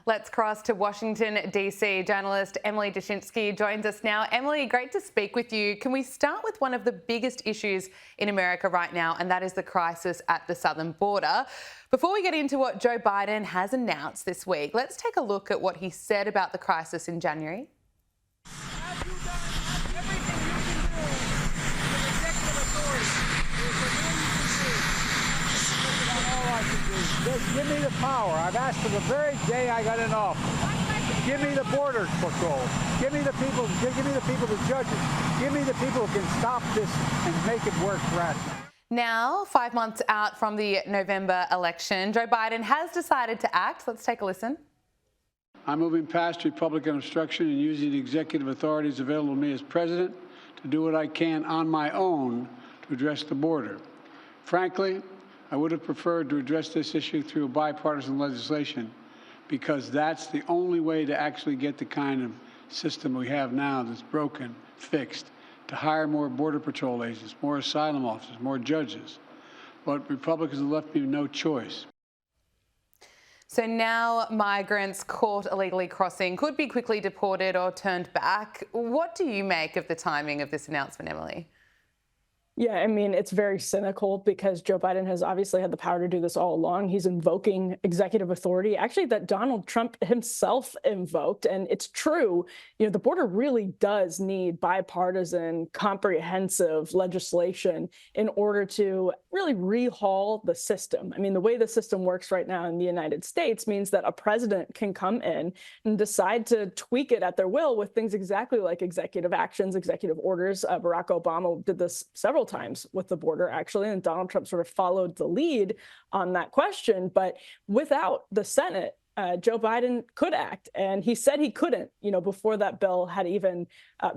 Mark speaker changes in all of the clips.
Speaker 1: Let's cross to Washington, D.C. Journalist Emily Jashinsky joins us now. Emily, great to speak with you. Can we start with one of the biggest issues in America right now, and that is the crisis at the southern border? Before we get into what Joe Biden has announced this week, let's take a look at what he said about the crisis in January.
Speaker 2: Have you done everything you can do with executive authority? That's all I can do. Just give me the power. I've asked for the very day I got in office. Give me the border patrol. Give me the people. Give me the people, the judges. Give me the people who can stop this and make it work for us.
Speaker 1: Now, 5 months out from the November election, Joe Biden has decided to act. Let's take a listen.
Speaker 3: I'm moving past Republican obstruction and using the executive authorities available to me as president to do what I can on my own to address the border. Frankly, I would have preferred to address this issue through bipartisan legislation because that's the only way to actually get the kind of system we have now that's broken, fixed, to hire more Border Patrol agents, more asylum officers, more judges. But Republicans have left me no choice.
Speaker 1: So now migrants caught illegally crossing could be quickly deported or turned back. What do you make of the timing of this announcement, Emily?
Speaker 4: Yeah, I mean, it's very cynical because Joe Biden has obviously had the power to do this all along. He's invoking executive authority, actually, that Donald Trump himself invoked. And it's true, the border really does need bipartisan, comprehensive legislation in order to really rehaul the system. I mean, the way the system works right now in the United States means that a president can come in and decide to tweak it at their will with things exactly like executive actions, executive orders. Barack Obama did this several times with the border, actually, and Donald Trump sort of followed the lead on that question. But without the Senate, Joe Biden could act, and he said he couldn't, before that bill had even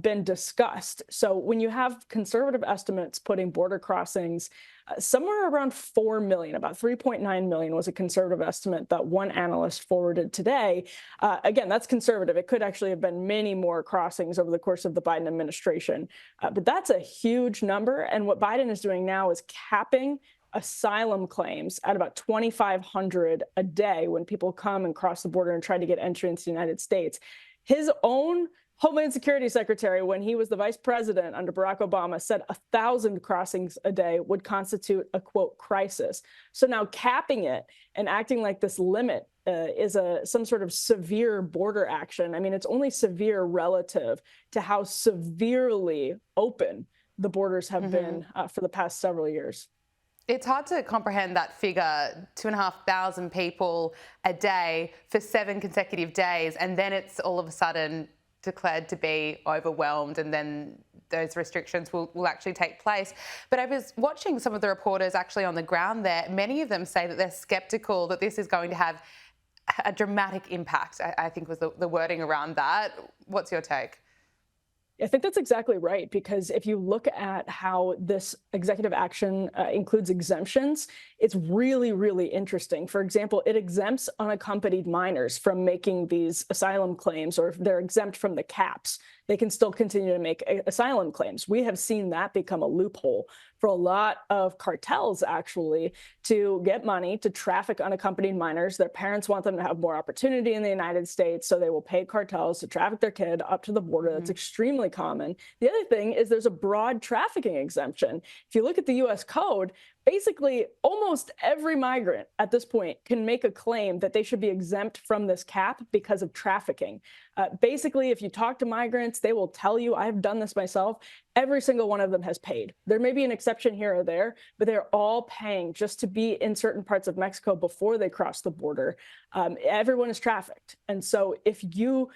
Speaker 4: been discussed. So when you have conservative estimates putting border crossings somewhere around 4 million, about 3.9 million was a conservative estimate that one analyst forwarded today. Again, that's conservative. It could actually have been many more crossings over the course of the Biden administration. But that's a huge number. And what Biden is doing now is capping asylum claims at about 2,500 a day when people come and cross the border and try to get entry into the United States. His own Homeland Security Secretary, when he was the vice president under Barack Obama, said 1,000 crossings a day would constitute a, quote, crisis. So now capping it and acting like this limit is some sort of severe border action. I mean, it's only severe relative to how severely open the borders have been for the past several years.
Speaker 1: It's hard to comprehend that figure, 2,500 people a day for 7 consecutive days, and then it's all of a sudden declared to be overwhelmed, and then those restrictions will actually take place. But I was watching some of the reporters actually on the ground there. Many of them say that they're sceptical that this is going to have a dramatic impact, I think was the wording around that. What's your take?
Speaker 4: I think that's exactly right, because if you look at how this executive action includes exemptions, it's really, really interesting. For example, it exempts unaccompanied minors from making these asylum claims, or if they're exempt from the caps, they can still continue to make asylum claims. We have seen that become a loophole for a lot of cartels, actually, to get money to traffic unaccompanied minors. Their parents want them to have more opportunity in the United States, so they will pay cartels to traffic their kid up to the border. That's extremely common. The other thing is there's a broad trafficking exemption. If you look at the U.S. Code, basically almost every migrant at this point can make a claim that they should be exempt from this cap because of trafficking. Basically, if you talk to migrants, they will tell you, I've done this myself, every single one of them has paid. There may be an exception here or there, but they're all paying just to be in certain parts of Mexico before they cross the border. Everyone is trafficked. And so if you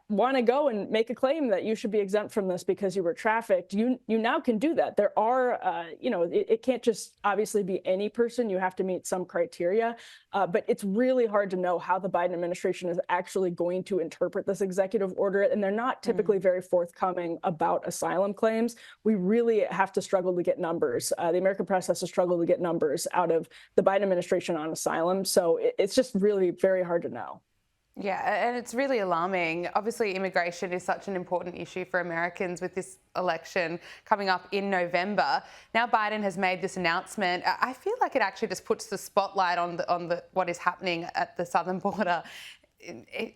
Speaker 4: want to go and make a claim that you should be exempt from this because you were trafficked, you now can do that. There are, it can't just obviously be any person. You have to meet some criteria. But it's really hard to know how the Biden administration is actually going to interpret this executive order. And they're not typically very forthcoming about asylum claims. We really have to struggle to get numbers. The American press has to struggle to get numbers out of the Biden administration on asylum. So it's just really very hard to know.
Speaker 1: Yeah, and it's really alarming. Obviously, immigration is such an important issue for Americans with this election coming up in November. Now Biden has made this announcement. I feel like it actually just puts the spotlight on what is happening at the southern border.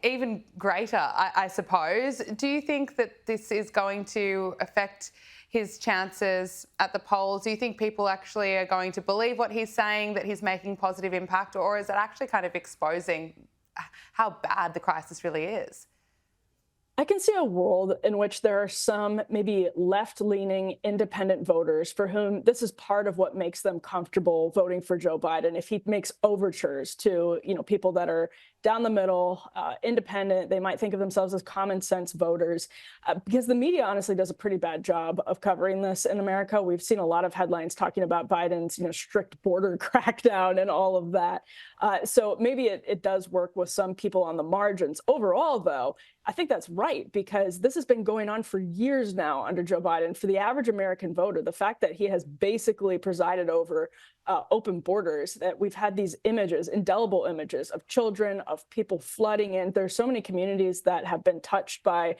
Speaker 1: even greater, I suppose. Do you think that this is going to affect his chances at the polls? Do you think people actually are going to believe what he's saying, that he's making positive impact, or is it actually kind of exposing how bad the crisis really is?
Speaker 4: I can see a world in which there are some maybe left-leaning independent voters for whom this is part of what makes them comfortable voting for Joe Biden. If he makes overtures to, people that are down the middle, independent, they might think of themselves as common sense voters, because the media honestly does a pretty bad job of covering this in America. We've seen a lot of headlines talking about Biden's, strict border crackdown and all of that. So maybe it does work with some people on the margins. Overall, though, I think that's right, because this has been going on for years now under Joe Biden. For the average American voter, the fact that he has basically presided over open borders, that we've had these images, indelible images of children, of people flooding in. There's so many communities that have been touched by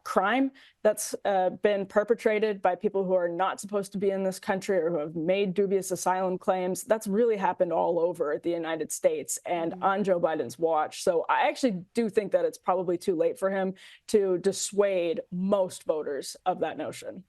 Speaker 4: crime that's been perpetrated by people who are not supposed to be in this country or who have made dubious asylum claims. That's really happened all over the United States and on Joe Biden's watch. So I actually do think that it's probably too late for him to dissuade most voters of that notion.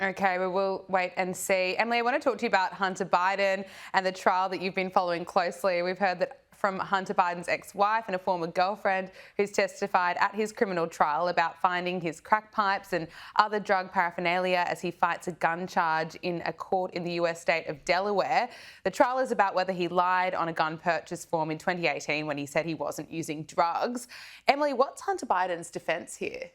Speaker 1: Okay, well, we'll wait and see. Emily, I want to talk to you about Hunter Biden and the trial that you've been following closely. We've heard that from Hunter Biden's ex-wife and a former girlfriend who's testified at his criminal trial about finding his crack pipes and other drug paraphernalia as he fights a gun charge in a court in the US state of Delaware. The trial is about whether he lied on a gun purchase form in 2018 when he said he wasn't using drugs. Emily, what's Hunter Biden's defense here?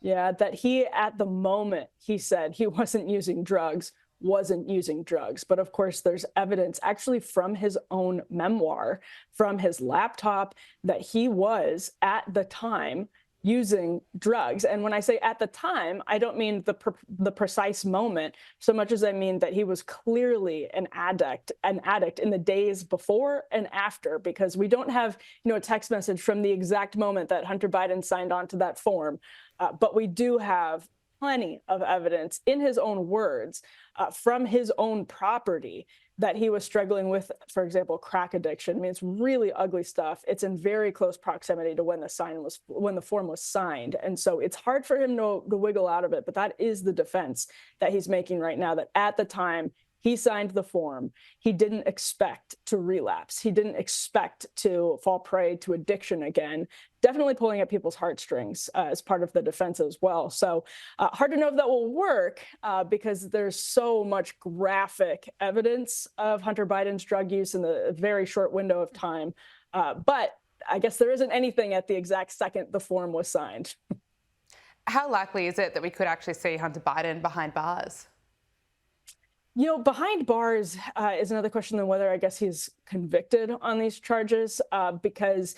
Speaker 4: Yeah, that he, at the moment he said he wasn't using drugs, But of course, there's evidence actually from his own memoir, from his laptop, that he was at the time using drugs. And when I say at the time, I don't mean the precise moment so much as I mean that he was clearly an addict in the days before and after, because we don't have, a text message from the exact moment that Hunter Biden signed on to that form. But we do have plenty of evidence in his own words from his own property that he was struggling with, for example, crack addiction. I mean, it's really ugly stuff. It's in very close proximity to when the form was signed. And so it's hard for him to wiggle out of it. But that is the defense that he's making right now, that at the time he signed the form, he didn't expect to relapse. He didn't expect to fall prey to addiction again, definitely pulling at people's heartstrings as part of the defense as well. So hard to know if that will work because there's so much graphic evidence of Hunter Biden's drug use in the very short window of time. But I guess there isn't anything at the exact second the form was signed.
Speaker 1: How likely is it that we could actually see Hunter Biden behind bars?
Speaker 4: Behind bars is another question than whether I guess he's convicted on these charges because,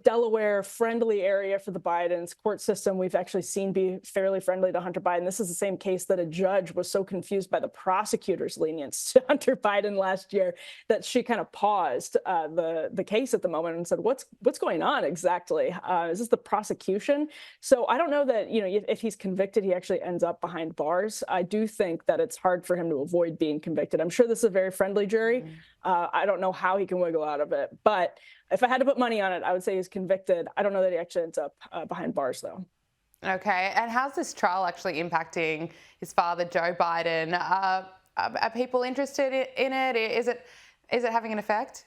Speaker 4: Delaware, friendly area for the Bidens, court system we've actually seen be fairly friendly to Hunter Biden. This is the same case that a judge was so confused by the prosecutor's lenience to Hunter Biden last year that she kind of paused the case at the moment and said, what's going on exactly? Is this the prosecution? So I don't know that, if he's convicted, he actually ends up behind bars. I do think that it's hard for him to avoid being convicted. I'm sure this is a very friendly jury. I don't know how he can wiggle out of it, but if I had to put money on it, I would say he's convicted. I don't know that he actually ends up behind bars, though.
Speaker 1: Okay. And how's this trial actually impacting his father, Joe Biden? Are people interested in it? Is it having an effect?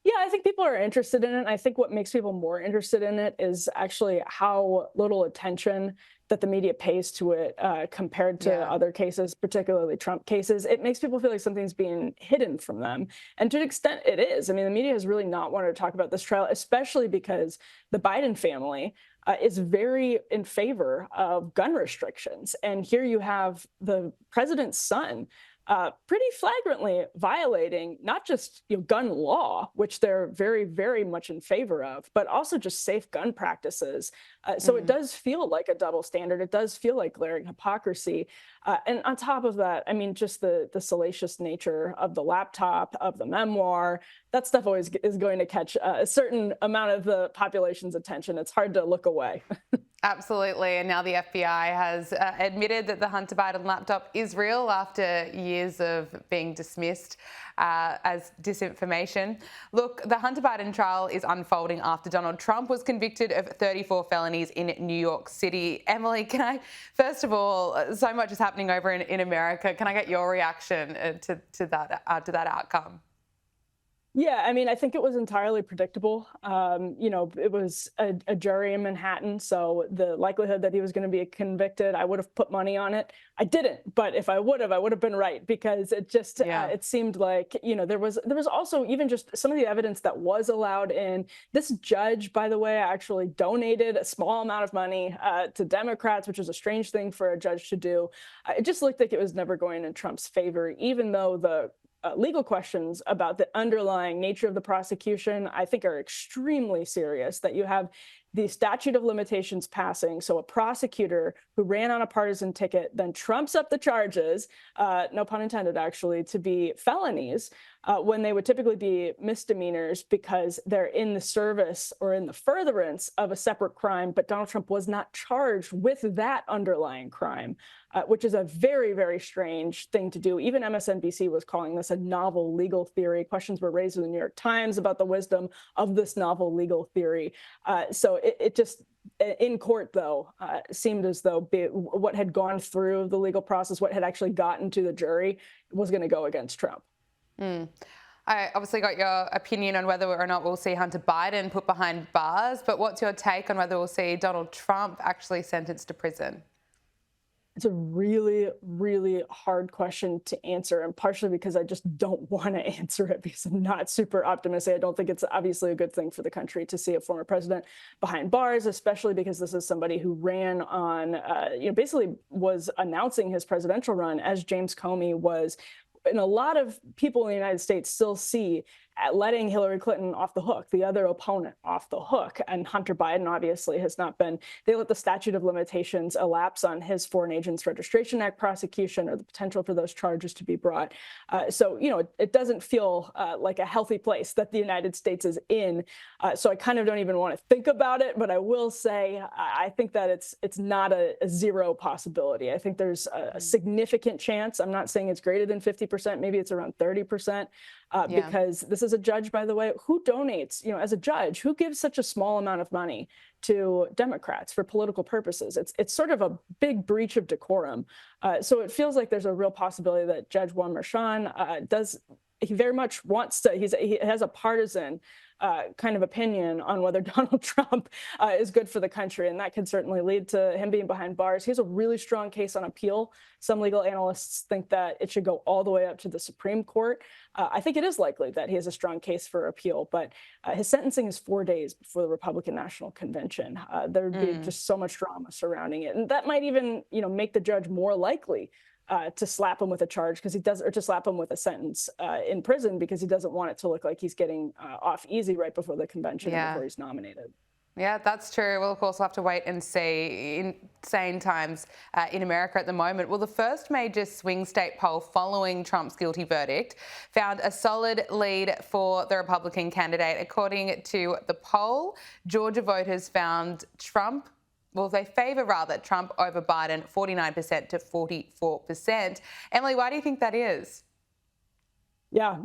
Speaker 4: Yeah, I think people are interested in it. I think what makes people more interested in it is actually how little attention that the media pays to it compared to other cases, particularly Trump cases. It makes people feel like something's being hidden from them. And to an extent, it is. I mean, the media has really not wanted to talk about this trial, especially because the Biden family is very in favor of gun restrictions. And here you have the president's son pretty flagrantly violating not just gun law, which they're very, very much in favor of, but also just safe gun practices. So it does feel like a double standard. It does feel like glaring hypocrisy. And on top of that, I mean, just the salacious nature of the laptop, of the memoir, that stuff always is going to catch a certain amount of the population's attention. It's hard to look away.
Speaker 1: Absolutely. And now the FBI has admitted that the Hunter Biden laptop is real after years of being dismissed as disinformation. Look, the Hunter Biden trial is unfolding after Donald Trump was convicted of 34 felonies in New York City. Emily, can I, first of all, so much is happening over in America. Can I get your reaction to that outcome?
Speaker 4: Yeah, I mean, I think it was entirely predictable. It was a jury in Manhattan, so the likelihood that he was going to be convicted, I would have put money on it. I didn't, but if I would have been right, because it just it seemed like there was also even just some of the evidence that was allowed in. This judge, by the way, actually donated a small amount of money to Democrats, which is a strange thing for a judge to do. It just looked like it was never going in Trump's favor, even though the legal questions about the underlying nature of the prosecution, I think, are extremely serious. That you have the statute of limitations passing, so a prosecutor who ran on a partisan ticket then trumps up the charges, no pun intended, actually, to be felonies, when they would typically be misdemeanors because they're in the service or in the furtherance of a separate crime. But Donald Trump was not charged with that underlying crime, which is a very, very strange thing to do. Even MSNBC was calling this a novel legal theory. Questions were raised in the New York Times about the wisdom of this novel legal theory. So it just, in court, though, seemed as though what had gone through the legal process, what had actually gotten to the jury, was going to go against Trump.
Speaker 1: I obviously got your opinion on whether or not we'll see Hunter Biden put behind bars, but what's your take on whether we'll see Donald Trump actually sentenced to prison?
Speaker 4: It's a really, really hard question to answer, and partially because I just don't want to answer it because I'm not super optimistic. I don't think it's obviously a good thing for the country to see a former president behind bars, especially because this is somebody who ran on, basically was announcing his presidential run as James Comey was. And a lot of people in the United States still see at letting Hillary Clinton off the hook, the other opponent off the hook. And Hunter Biden obviously has not been. They let the statute of limitations elapse on his Foreign Agents Registration Act prosecution, or the potential for those charges to be brought. So it doesn't feel like a healthy place that the United States is in. So I kind of don't even want to think about it. But I will say I think that it's not a zero possibility. I think there's a significant chance. I'm not saying it's greater than 50%. Maybe it's around 30%. Because this is a judge, by the way, who donates, as a judge, who gives such a small amount of money to Democrats for political purposes. It's sort of a big breach of decorum. So it feels like there's a real possibility that Judge Juan Merchan he very much wants to, he has a partisan kind of opinion on whether Donald Trump is good for the country. And that can certainly lead to him being behind bars. He has a really strong case on appeal. Some legal analysts think that it should go all the way up to the Supreme Court. I think it is likely that he has a strong case for appeal, but his sentencing is 4 days before the Republican National Convention. There would be just so much drama surrounding it. And that might even, make the judge more likely to slap him with a charge because he does, or to slap him with a sentence in prison because he doesn't want it to look like he's getting off easy right before the convention and before he's nominated.
Speaker 1: Yeah, that's true. We'll, of course, have to wait and see. Insane times in America at the moment. Well, the first major swing state poll following Trump's guilty verdict found a solid lead for the Republican candidate. According to the poll, Georgia voters found Trump, they favour Trump over Biden, 49% to 44%. Emily, why do you think that is?
Speaker 4: Yeah,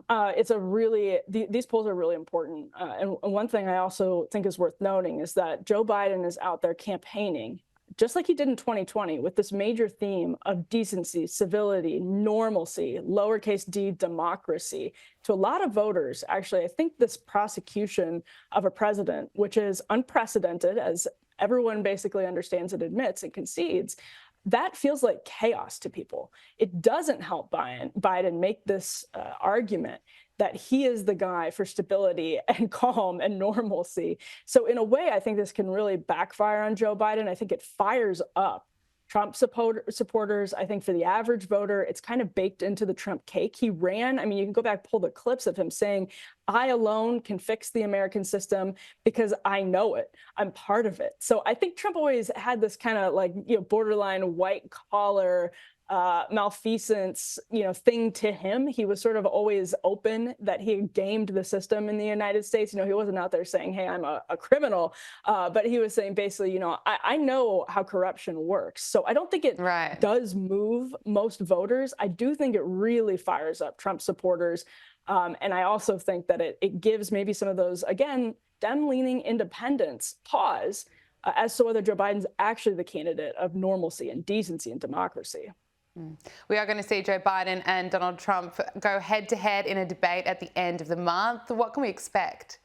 Speaker 4: these polls are really important. And one thing I also think is worth noting is that Joe Biden is out there campaigning, just like he did in 2020, with this major theme of decency, civility, normalcy, lowercase d, democracy. To a lot of voters, actually, I think this prosecution of a president, which is unprecedented, as everyone basically understands and admits and concedes, that feels like chaos to people. It doesn't help Biden make this argument that he is the guy for stability and calm and normalcy. So in a way, I think this can really backfire on Joe Biden. I think it fires up Trump supporters. I think for the average voter, it's kind of baked into the Trump cake. He ran. I mean, you can go back, pull the clips of him saying, I alone can fix the American system because I know it. I'm part of it. So I think Trump always had this kind of borderline white collar malfeasance, thing to him. He was sort of always open that he gamed the system in the United States. He wasn't out there saying, hey, I'm a criminal, but he was saying basically, I know how corruption works. So I don't think it does move most voters. I do think it really fires up Trump supporters. And I also think that it gives maybe some of those, again, Dem-leaning independents pause as to whether Joe Biden's actually the candidate of normalcy and decency and democracy.
Speaker 1: We are going to see Joe Biden and Donald Trump go head to head in a debate at the end of the month. What can we expect?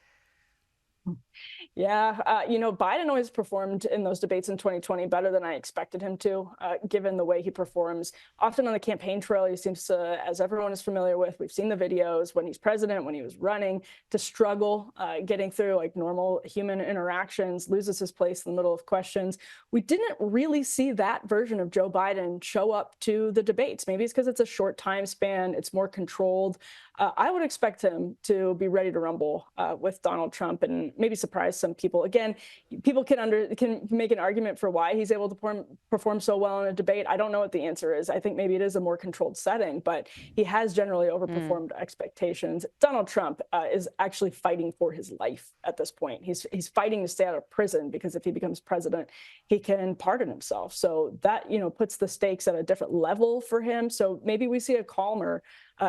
Speaker 4: Yeah, Biden always performed in those debates in 2020 better than I expected him to, given the way he performs. Often on the campaign trail, he seems to, as everyone is familiar with, we've seen the videos when he's president, when he was running, to struggle getting through like normal human interactions, loses his place in the middle of questions. We didn't really see that version of Joe Biden show up to the debates. Maybe it's because it's a short time span, it's more controlled. I would expect him to be ready to rumble with Donald Trump and maybe surprise some people. Again, people can make an argument for why he's able to perform so well in a debate. I don't know what the answer is. I think maybe it is a more controlled setting, but he has generally overperformed expectations. Donald Trump is actually fighting for his life at this point. He's fighting to stay out of prison because if he becomes president, he can pardon himself. So that, puts the stakes at a different level for him. So maybe we see a calmer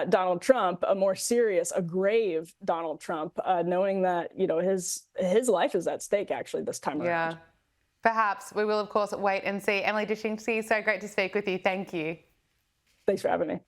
Speaker 4: Donald Trump, a more serious, a grave Donald Trump, knowing that, his life is at stake actually this time around.
Speaker 1: Yeah, perhaps. We will, of course, wait and see. Emily Jashinsky, so great to speak with you. Thank you.
Speaker 4: Thanks for having me.